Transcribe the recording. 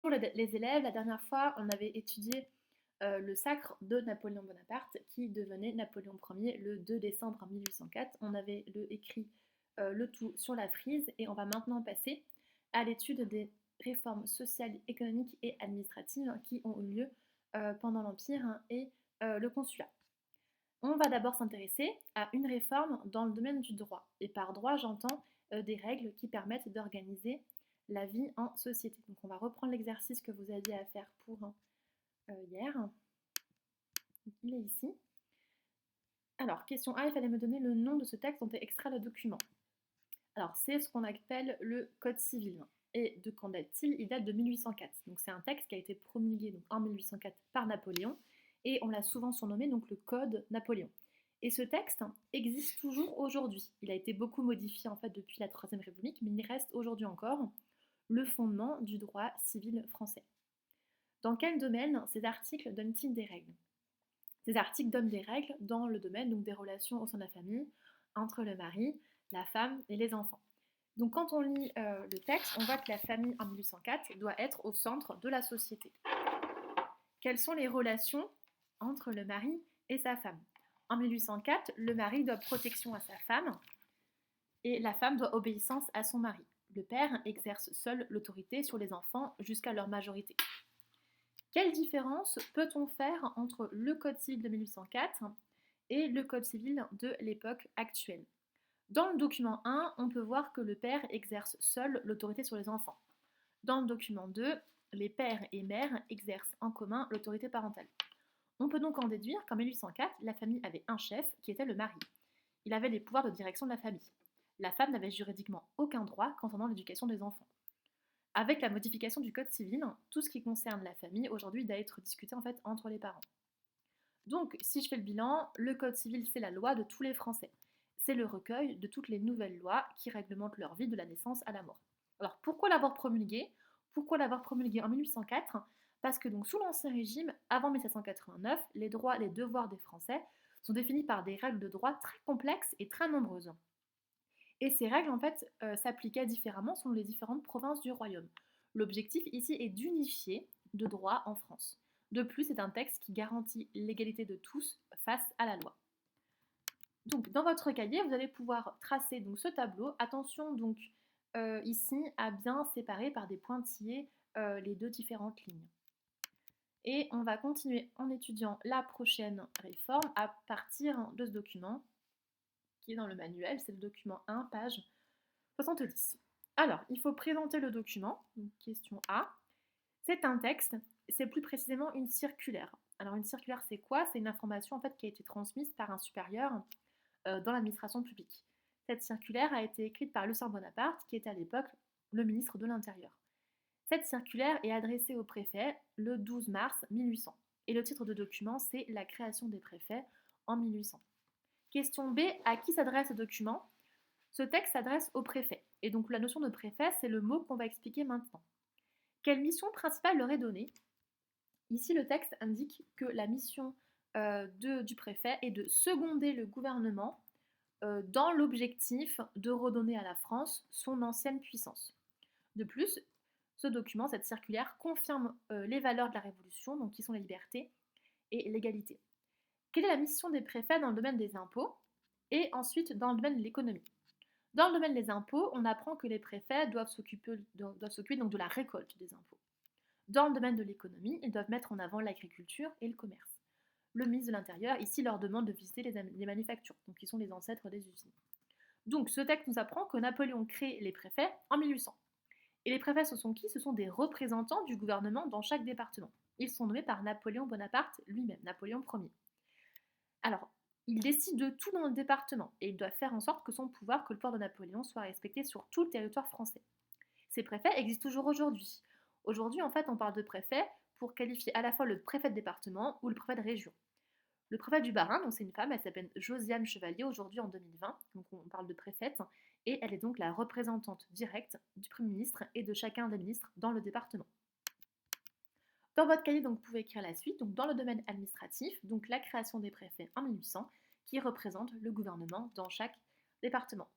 Pour les élèves, la dernière fois, on avait étudié le sacre de Napoléon Bonaparte qui devenait Napoléon Ier le 2 décembre 1804. On avait écrit le tout sur la frise et on va maintenant passer à l'étude des réformes sociales, économiques et administratives qui ont eu lieu pendant l'Empire et le Consulat. On va d'abord s'intéresser à une réforme dans le domaine du droit. Et par droit, j'entends des règles qui permettent d'organiser la vie en société. Donc on va reprendre l'exercice que vous aviez à faire pour hier. Il est ici. Alors, question A, il fallait me donner le nom de ce texte dont est extrait le document. Alors, c'est ce qu'on appelle le Code civil. Et de quand date-t-il? Il date de 1804. Donc c'est un texte qui a été promulgué donc, en 1804 par Napoléon et on l'a souvent surnommé donc le Code Napoléon. Et ce texte existe toujours aujourd'hui. Il a été beaucoup modifié en fait depuis la Troisième République, mais il reste aujourd'hui encore le fondement du droit civil français. Dans quel domaine ces articles donnent-ils des règles? Ces articles donnent des règles dans le domaine donc, des relations au sein de la famille, entre le mari, la femme et les enfants. Donc quand on lit le texte, on voit que la famille en 1804 doit être au centre de la société. Quelles sont les relations entre le mari et sa femme? En 1804, le mari doit protection à sa femme et la femme doit obéissance à son mari. Le père exerce seul l'autorité sur les enfants jusqu'à leur majorité. Quelle différence peut-on faire entre le Code civil de 1804 et le Code civil de l'époque actuelle? Dans le document 1, on peut voir que le père exerce seul l'autorité sur les enfants. Dans le document 2, les pères et mères exercent en commun l'autorité parentale. On peut donc en déduire qu'en 1804, la famille avait un chef qui était le mari. Il avait les pouvoirs de direction de la famille. La femme n'avait juridiquement aucun droit concernant l'éducation des enfants. Avec la modification du Code civil, tout ce qui concerne la famille aujourd'hui doit être discuté en fait entre les parents. Donc, si je fais le bilan, le Code civil c'est la loi de tous les Français. C'est le recueil de toutes les nouvelles lois qui réglementent leur vie de la naissance à la mort. Alors, pourquoi l'avoir promulgué? Pourquoi l'avoir promulgué en 1804? Parce que donc sous l'Ancien Régime, avant 1789, les droits et les devoirs des Français sont définis par des règles de droit très complexes et très nombreuses. Et ces règles, en fait, s'appliquaient différemment selon les différentes provinces du royaume. L'objectif ici est d'unifier de droit en France. De plus, c'est un texte qui garantit l'égalité de tous face à la loi. Donc, dans votre cahier, vous allez pouvoir tracer donc, ce tableau. Attention donc ici à bien séparer par des pointillés les deux différentes lignes. Et on va continuer en étudiant la prochaine réforme à partir de ce document qui est dans le manuel, c'est le document 1, page 70. Alors, il faut présenter le document, donc question A. C'est un texte, c'est plus précisément une circulaire. Alors une circulaire c'est quoi? C'est une information en fait qui a été transmise par un supérieur dans l'administration publique. Cette circulaire a été écrite par Lucien Bonaparte, qui était à l'époque le ministre de l'Intérieur. Cette circulaire est adressée au préfet le 12 mars 1800. Et le titre de document, c'est la création des préfets en 1800. Question B, à qui s'adresse ce document? Ce texte s'adresse au préfet. Et donc la notion de préfet, c'est le mot qu'on va expliquer maintenant. Quelle mission principale leur est donnée? Ici, le texte indique que la mission du préfet est de seconder le gouvernement dans l'objectif de redonner à la France son ancienne puissance. De plus, ce document, cette circulaire, confirme les valeurs de la Révolution, donc qui sont la liberté et l'égalité. Quelle est la mission des préfets dans le domaine des impôts et ensuite dans le domaine de l'économie? Dans le domaine des impôts, on apprend que les préfets doivent s'occuper donc de la récolte des impôts. Dans le domaine de l'économie, ils doivent mettre en avant l'agriculture et le commerce. Le ministre de l'Intérieur, ici, leur demande de visiter les manufactures, donc qui sont les ancêtres des usines. Donc ce texte nous apprend que Napoléon crée les préfets en 1800. Et les préfets, ce sont qui? Ce sont des représentants du gouvernement dans chaque département. Ils sont nommés par Napoléon Bonaparte lui-même, Napoléon Ier. Alors, il décide de tout dans le département et il doit faire en sorte que le pouvoir de Napoléon soit respecté sur tout le territoire français. Ces préfets existent toujours aujourd'hui. Aujourd'hui, en fait, on parle de préfet pour qualifier à la fois le préfet de département ou le préfet de région. Le préfet du Bas-Rhin, donc c'est une femme, elle s'appelle Josiane Chevalier, aujourd'hui en 2020, donc on parle de préfète, et elle est donc la représentante directe du Premier ministre et de chacun des ministres dans le département. Dans votre cahier, donc, vous pouvez écrire la suite, donc dans le domaine administratif, donc la création des préfets en 1800, qui représente le gouvernement dans chaque département.